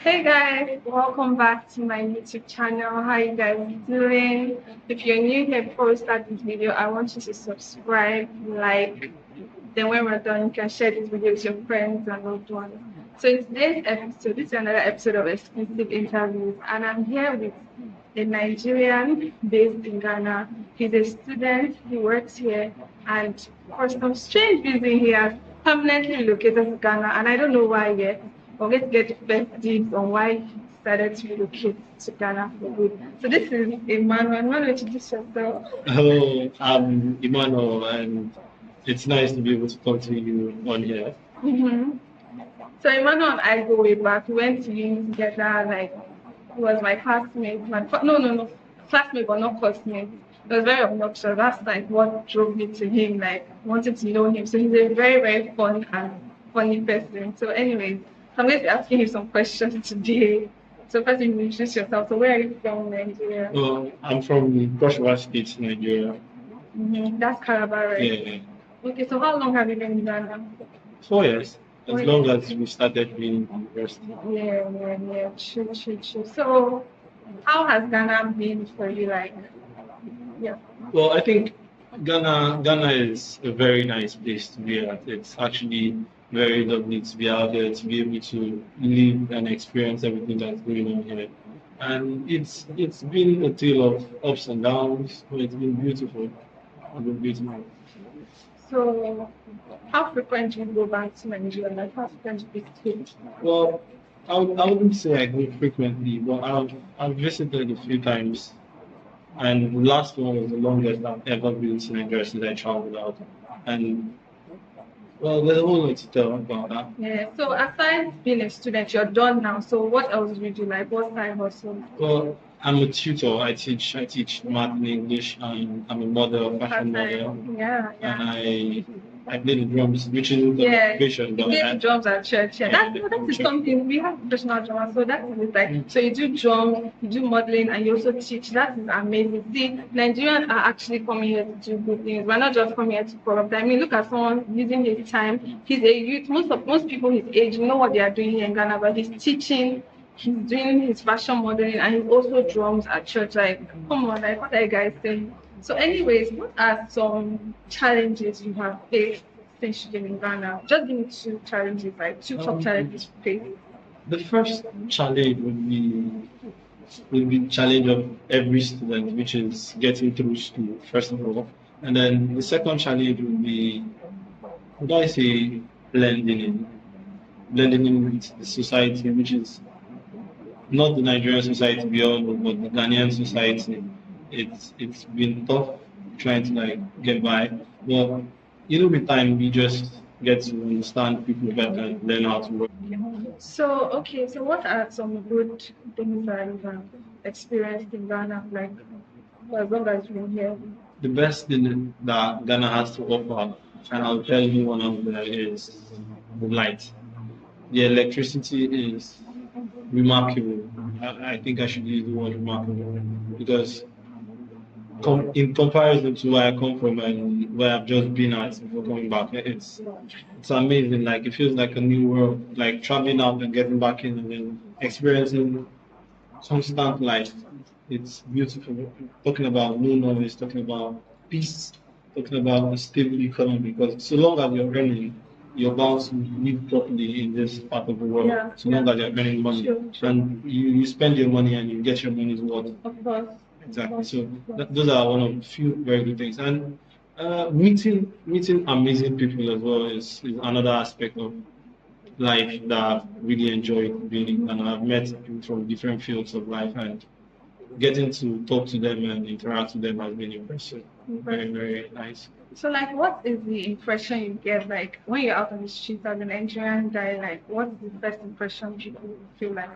Hey guys, welcome back to my YouTube channel. How you guys doing? If you're new here, before we start this video, I want you to subscribe, like, then when we're done, you can share this video with your friends and loved ones. So in today's episode, this is another episode of exclusive interviews, and I'm here with a Nigerian based in Ghana. He's a student, he works here, and for some strange reason, he has permanently relocated to Ghana, and I don't know why yet. But let's get the first dibs on why he decided to relocate to Ghana for good. So this is Emmanuel. Emmanuel, introduce yourself. Hello, I'm Emmanuel, and it's nice to be able to talk to you on here. Mm-hmm. So Emmanuel and I go way back. We went to uni together. Like he was my classmate. No, classmate, but not classmate. It was very obnoxious. That's like what drove me to him. Like wanted to know him. So he's a very very fun and funny person. So anyways, I'm going to be asking him some questions today. So first, you introduce yourself. So where are you from, Nigeria? Well, I'm from Joshua State, Nigeria. That's Calabar, right? Yeah, Okay. So how long have you been in Ghana? 4 years, as 4 long years. as we started being in university. Yeah. True. So, how has Ghana been for you? Like, yeah. Well, I think Ghana is a very nice place to be at. It's actually very lovely to be out there, to be able to live and experience everything that's going on here. And it's been a tale of ups and downs, but it's been beautiful. It's been beautiful. So, how frequent do you go back to Nigeria? Like, how frequent do you visit? Well, I wouldn't say I go frequently, but I've visited a few times, and the last one was the longest I've ever been to Nigeria since I traveled out. And well, there's a whole lot to tell about that. Yeah. So, aside being a student, you're done now. So, what else do you do? Like, what side hustle? Well, I'm a tutor. I teach math and English, and I'm a model, fashion model, and Yeah. I play the drums, which is the Yeah, motivation, you but play drums at church. Yeah, that is something we have professional drummers, so that is like so you do drums, you do modeling, and you also teach. That is amazing. See, Nigerians are actually coming here to do good things. We're not just coming here to corrupt. I mean, look at someone using his time. He's a youth. Most people his age know what they are doing here in Ghana, but he's teaching. He's doing his fashion modeling, and he also drums at church. Like, come on, like what are you guys saying? So, anyways, what are some challenges you have faced since you've been in Ghana? Just give me two challenges, like two top challenges you faced. the first challenge would be challenge of every student, which is getting through school, first of all. And then the second challenge would be, would I say, blending in, blending in with the society, which is not the Nigerian society we all know, but the Ghanaian society. It's been tough trying to like get by. But with time you just get to understand people better and learn how to work. So, okay, so what are some good things that you have experienced in Ghana, like for as long as you've been here? The best thing that Ghana has to offer, and I'll tell you one of them, is the light. The electricity is remarkable. I think I should use the word remarkable because in comparison to where I come from and where I've just been at before coming back, it's amazing. Like it feels like a new world. Like traveling out and getting back in and then experiencing constant life. It's beautiful. Talking about no noise, talking about peace, talking about a stable economy. Because so long as you're earning, you're bound to live properly in this part of the world. Yeah, So long as you're earning money, sure. and you spend your money and you get your money's worth. Of course. Exactly. So those are one of the few very good things. And meeting amazing people as well is another aspect of life that I've really enjoyed being. And I've met people from different fields of life, and getting to talk to them and interact with them has been impressive. Very, very nice. So, like, what is the impression you get, like, when you're out on the street as a Nigerian guy, like, what's the first impression people feel like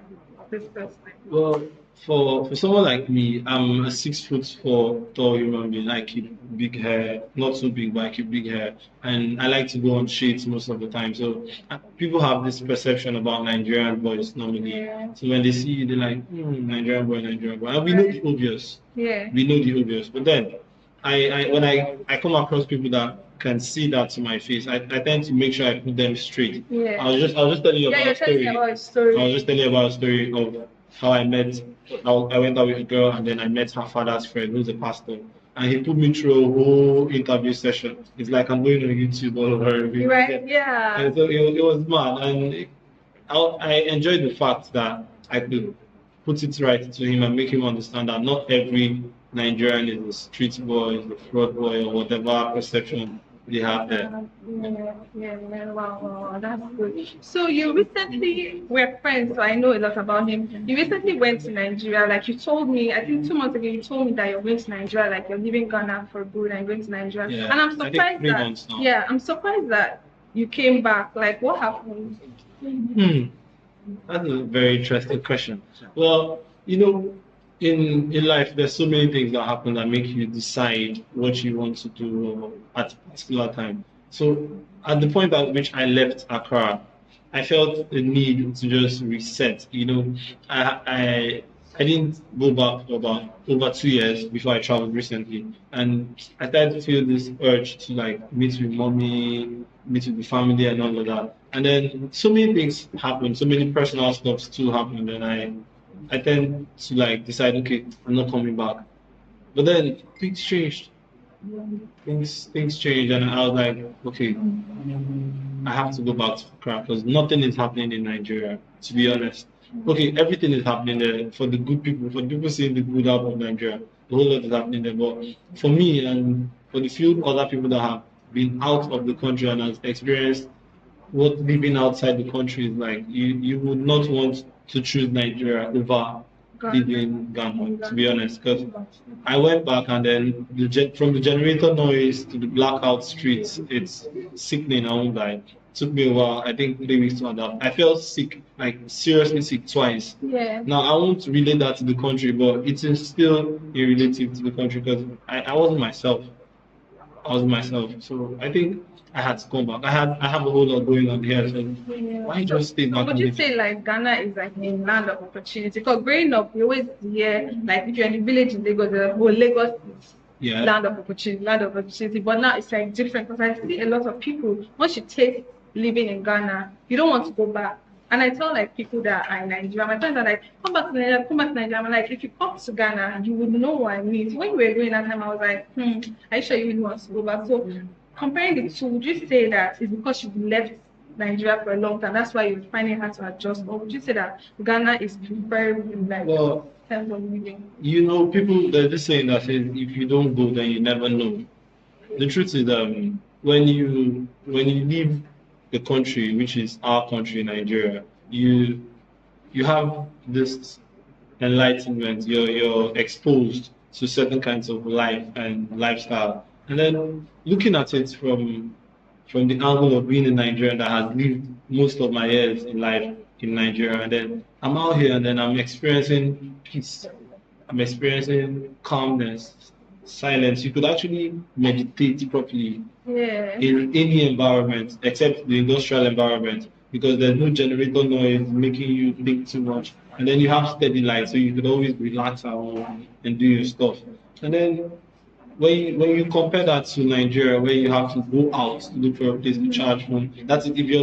this person? Well, for someone like me, I'm a 6'4" tall human being. I keep big hair, not so big, but I keep big hair, and I like to go on shades most of the time. So people have this perception about Nigerian boys normally. Yeah. So when they see you, they're like, Nigerian boy, Nigerian boy. And we know the obvious. Yeah. We know the obvious. But then when I come across people that can see that to my face, I tend to make sure I put them straight. Yeah. I was just telling you Yeah, about you're a story. telling about a story. I was just telling you about a story of how I went out with a girl and then I met her father's friend who's a pastor. And he put me through a whole interview session. It's like I'm going on YouTube all over again. Right? Yeah. And so it was mad. And I enjoyed the fact that I could put it right to him and make him understand that not every Nigerian is a street boy, is a fraud boy, or whatever perception they have there. Yeah, wow, that's good. So you recently were friends, so I know a lot about him. You recently went to Nigeria, like you told me, I think 2 months ago, you told me that you're going to Nigeria, like you're leaving Ghana for good and going to Nigeria. Yeah, And I'm I think surprised 3 months now. yeah, I'm surprised that you came back. Like, what happened? That's a very interesting question. Well, in life, there's so many things that happen that make you decide what you want to do at a particular time. So, at the point at which I left Accra, I felt the need to just reset. I didn't go back for about over 2 years before I traveled recently, and I started to feel this urge to like meet with mommy, meet with the family, and all of that. And then so many things happen, so many personal stuff too happened, and I tend to like decide, okay, I'm not coming back. But then things changed. Things changed, and I was like, okay, I have to go back to Accra because nothing is happening in Nigeria, to be honest. Okay, everything is happening there for the good people, for the people seeing the good out of Nigeria. The whole lot is happening there. But for me and for the few other people that have been out of the country and has experienced what living outside the country is like, you would not want to choose Nigeria over living in Ghana, to be honest. Because I went back and then from the generator noise to the blackout streets, it's sickening. I won't lie. Took me a while. I think 3 weeks to adapt. I felt sick, like seriously sick twice. Yeah. Now I won't relate that to the country, but it is still irrelative to the country because I wasn't myself. I was myself. So I think I had to come back. I have a whole lot going on here. So why just stay back? Would you say like Ghana is like a land of opportunity? Because growing up, you always hear like if you're in a village in Lagos, Lagos is land of opportunity. But now it's like different because I see a lot of people once you take living in Ghana, you don't want to go back. And I tell like people that are in Nigeria, my friends are like, come back to Nigeria, come back to Nigeria. I'm like, if you come to Ghana, you would know what I mean. So when we were going that time, I was like, are you sure you really want to go back? So comparing the two, would you say that it's because you left Nigeria for a long time, that's why you're finding it hard to adjust? Or would you say that Ghana is preferable like in terms of living? People, they're just saying that if you don't go, then you never know. The truth is that when you leave the country, which is our country, Nigeria, you have this enlightenment. You're exposed to certain kinds of life and lifestyle, and then looking at it from the angle of being a Nigerian that has lived most of my years in life in Nigeria, and then I'm out here and then I'm experiencing peace. I'm experiencing calmness, silence. You could actually meditate properly in any environment except the industrial environment because there's no generator noise making you think too much. And then you have steady light, so you could always relax at home and do your stuff. And then when you compare that to Nigeria, where you have to go out to look for a place to charge phone, that's it. If you're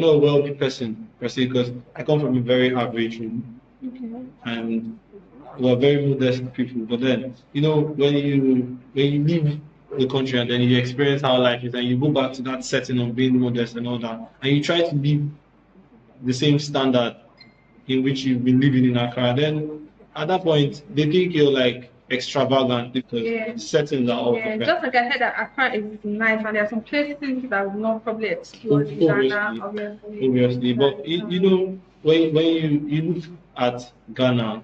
not a wealthy person per se, because I come from a very average home, and we're very modest people. But then, when you leave the country and then you experience how life is, and you go back to that setting of being modest and all that, and you try to live the same standard in which you've been living in Accra, then at that point they think you're like extravagant because settings are all different. Just like I heard that Accra is nice and there are some places that would not probably explore in Ghana, obviously. But when you look at Ghana,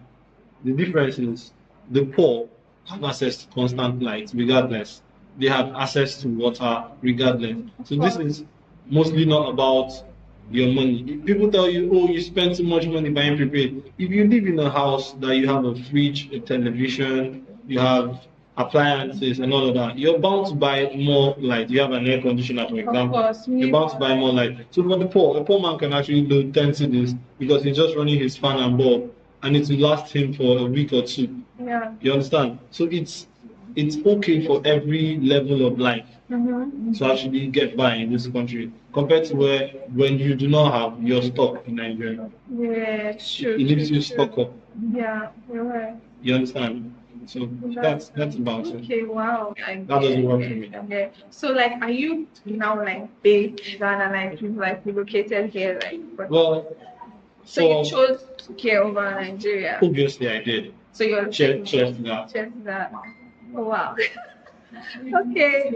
the difference is the poor have access to constant light regardless. They have access to water regardless. So this is mostly not about your money. People tell you, oh, you spend too much money buying prepaid. If you live in a house that you have a fridge, a television, you have appliances and all of that, you're bound to buy more light. You have an air conditioner, for example. You're bound to buy more light. So for the poor, a poor man can actually tend to this because he's just running his fan and bulb, and it will last him for a week or two. Yeah. You understand? So it's it's okay for every level of life Mm-hmm. to actually get by in this country compared to where when you do not have your stock in Nigeria. Yeah, true, It leaves true, you true. stuck up. Yeah, you're right. You understand? So that's about it. Okay, wow. That doesn't work for me. Okay. So like, are you now like based in Ghana, like you've like relocated here, like? Well, So you for chose Turkey over Nigeria. obviously I did. So you're Cheers to that. cheers to that. Oh wow. Okay.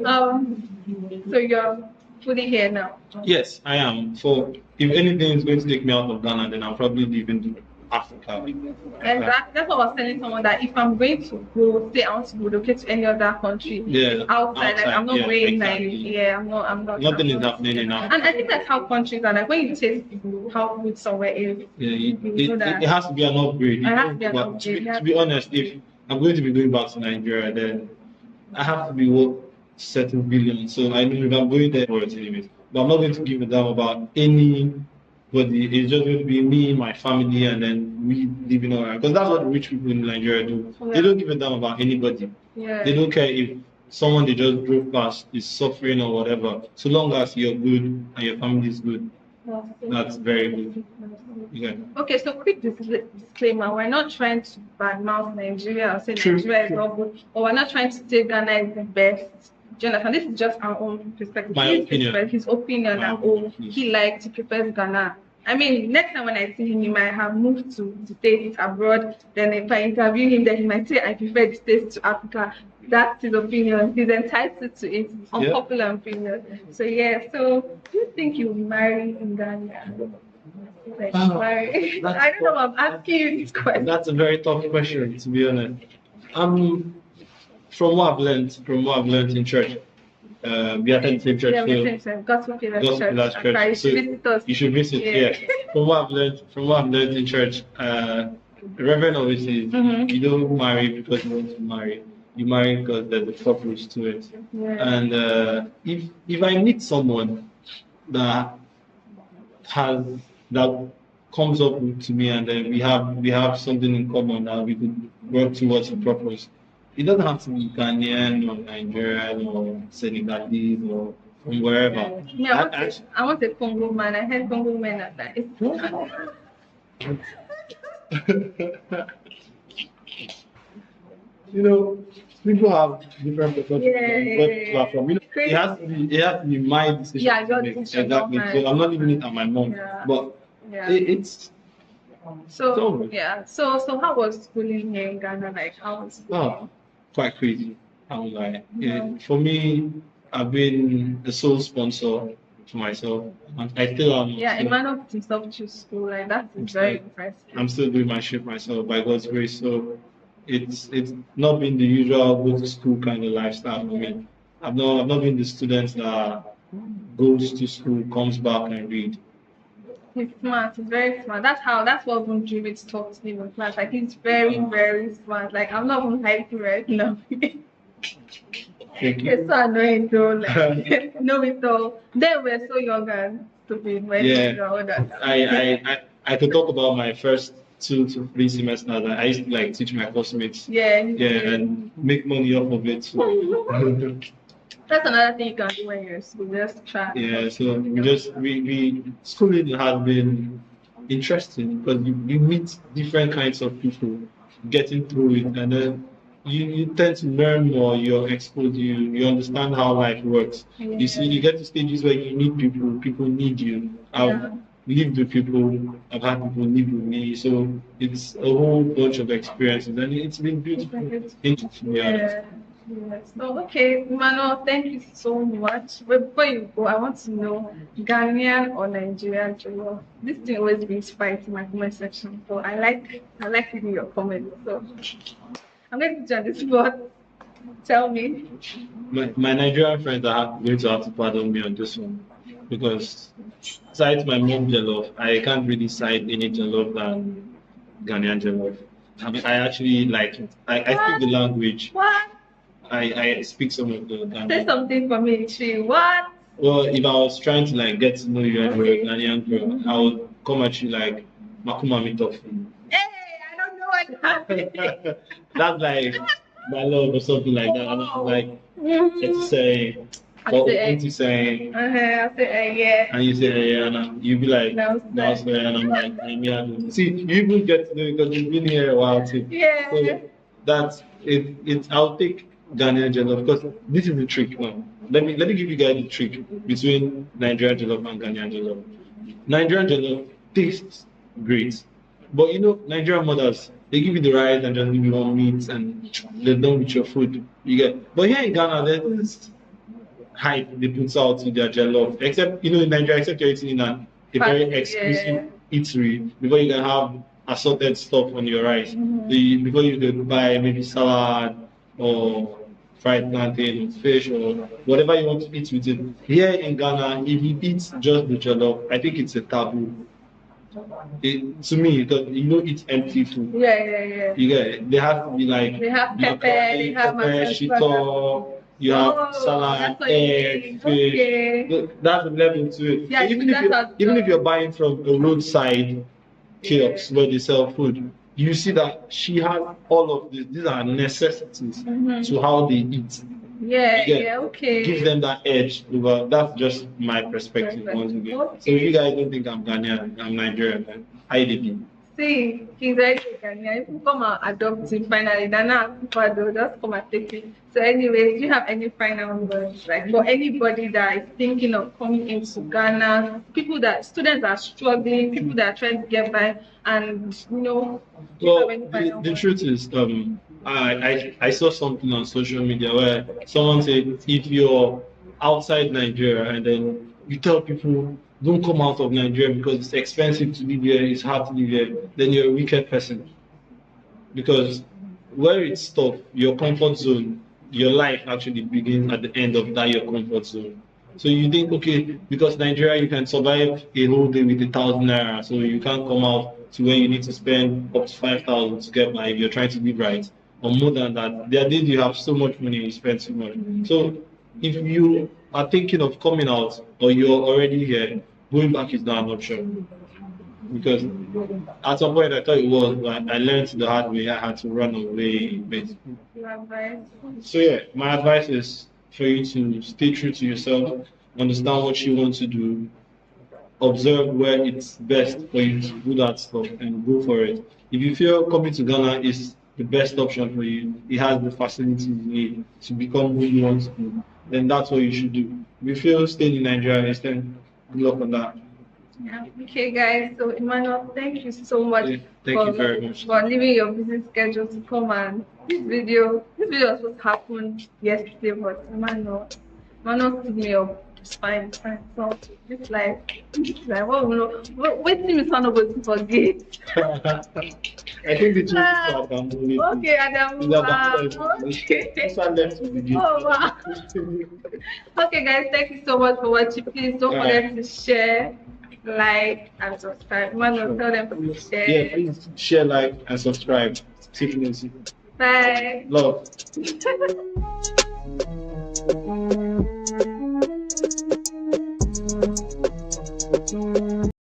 So you're fully here now. Yes, I am. For if anything is going to take me out of Ghana, then I'll probably leave into Africa. Exactly. That's what I was telling someone that if I'm going to go, say I want to relocate to any other country, Yeah, outside, like I'm not yeah, going exactly. like yeah, I'm not. Nothing is happening in Africa. And I think that's how countries are like when you taste how good somewhere is. Yeah, You know that. it has to be an upgrade. It has to be an But upgrade, to be honest, if I'm going to be going back to Nigeria, then I have to be worth certain billions. So I know if I'm going there for it anyways. But I'm not going to give a damn about anybody. It's just going to be me, my family, and then we living around. Because that's what the rich people in Nigeria do. Yeah. They don't give a damn about anybody. Yeah. They don't care if someone they just drove past is suffering or whatever. So long as you're good and your family is good, that's very good. Yeah. Okay, so quick disclaimer: we're not trying to badmouth Nigeria or say True, Nigeria is true. not good, or we're not trying to say Ghana is the best. Do you understand? This is just our own perspective. My opinion. His opinion My that opinion. he likes, he prefers Ghana. I mean, next time when I see him, he might have moved to the States abroad. Then if I interview him, then he might say, I prefer the States to Africa. That's his opinion. He's entitled to it. Unpopular opinion. So yeah, so do you think you'll marry in Ghana? Like, marry? I don't know, I'm asking you this question. That's a very tough question, to be honest. From what I've learned in church, we attend the same church. Yeah, so we same. Gospel Pillars Gospel Pillars Church. Church. Okay, you So should visit us. you should visit. Yeah. From what I've learned in church, the Reverend always says, you don't marry because you want to marry. You marry because there's a purpose to it. Yeah. And if I meet someone that that comes up to me and then we have something in common that we could work towards a purpose. It doesn't have to be Ghanaian or Nigerian or Senegalese or from wherever. Yeah, I want a Congo man. I heard Congo men are that. You know, people have different perspectives platform. You know, Crazy. it has to be my decision. Yeah, your to make. decision, Exactly. not So mine. I'm not leaving it at my mom. Yeah. But Yeah. it's So yeah. So how was schooling here in Ghana? Like how was schooling? quite crazy. I was like, for me, I've been the sole sponsor for myself. And I still am. Yeah, Emmanuel put himself through school. Like that is very impressive. I'm still doing my shit myself by God's grace. So it's not been the usual go to school kind of lifestyle for me. I've not been the student that goes to school, comes back and read. He's smart. He's very smart. That's what even David taught me in class. Like he's very, very smart. Like I'm not even hyping right now. Thank you. It's so annoying though. Like no, it's all. Then we're so young and stupid. When I could talk about my first 2 to 3 semesters. I used to like teach my classmates. Yeah. And make money off of it. So. That's another thing you can do when you're in school. Just try. Yeah, so we schooling has been interesting because you meet different kinds of people getting through it, and then you tend to learn more. You're exposed. You understand how life works. Yeah. You see, you get to stages where you need people. People need you. I've lived with people. I've had people live with me. So it's a whole bunch of experiences, and it's been beautiful. Interesting, Yeah. Yes. So, okay, Emmanuel, thank you so much. But before you go, I want to know Ghanaian or Nigerian jollof. This thing always brings fight in my comment section. So I like reading your comments. So I'm going to put you on the spot. Tell me. My Nigerian friends are going to have to pardon me on this one because besides my mom jollof, I can't really cite any jollof than Ghanaian jollof. I mean, I actually like it. I speak the language. What? I speak some of the Ghanaian. Say something for me, Chi. What? Well, if I was trying to like get to know you and you're a Ghanaian girl, I would come at you like Makuma Mitofi. Hey, I don't know what happened. That's like my love or something like that. And I'm like, it's saying, what you saying? I say, yeah. And you say, yeah, and you be like, No, no, sir. And I'm like, yeah. See, you even get to know it because you've been here a while too. Yeah. So that's it. I'll take Ghanaian jollof because this is the trick now. Let me give you guys the trick between Nigerian jollof and Ghanaian jollof. Nigerian jollof tastes great, but you know Nigerian mothers they give you the rice and just give you one meat and they're done with your food. You get, but here in Ghana there's hype they put out to their jollof. Except you know in Nigeria, except you're eating in a very exclusive eatery before you can have assorted stuff on your rice. Before you can buy maybe salad or fried plantain, fish, or whatever you want to eat with it. Here in Ghana, if you eat just the jollof, I think it's a taboo. To me, because you don't eat empty food. Yeah. You get it. They have to be like They have pepper, they have shito, you have salad, egg, fish. Okay. That's the level to it. Yeah, So even if you're buying from a roadside kiosk where they sell food, you see that she has all of this. These are necessities to how they eat. Yeah, okay. Gives them that edge over. That's just my perspective once again. Okay. So if you guys don't think I'm Ghanaian, I'm Nigerian, then I did. See, he's like Ghanaian. If you come and adopt him finally, then they'll just come and take it. So anyway, do you have any final words? Like for anybody that is thinking of coming into Ghana, students are struggling, people that are trying to get by, and you know, well, the truth is, I saw something on social media where someone said if you're outside Nigeria and then you tell people don't come out of Nigeria because it's expensive to live here, it's hard to live here, then you're a wicked person. Because where it's tough, your comfort zone, your life actually begins at the end of that your comfort zone. So you think, okay, because Nigeria you can survive a whole day with 1,000 naira, so you can't come out to where you need to spend up to 5,000 to get by if you're trying to live right, or more than that. There are days you have so much money, you spend too much. So if you are thinking of coming out or you're already here, going back is not an option. Because at some point I thought it was, but I learned the hard way. I had to run away, basically. So yeah, my advice is for you to stay true to yourself, understand what you want to do, observe where it's best for you to do that stuff, and go for it. If you feel coming to Ghana is the best option for you, it has the facilities you need to become who you want to be, then that's what you should do. If you feel staying in Nigeria is then good luck on that. Yeah. Okay, guys. So, Emmanuel, thank you so much. Thank you very much for leaving your busy schedule to come and this video was supposed to happen yesterday, but Emmanuel took me up. It's fine. So it's like what we know. Wait till it's not going to forget. I think the truth is Adamu. Okay, Adamu. Okay. This one left to begin. Oh wow. Okay, guys. Thank you so much for watching. Please don't forget to share, like, and subscribe. Tell them to share. Yeah, please share, like, and subscribe. Bye. Love.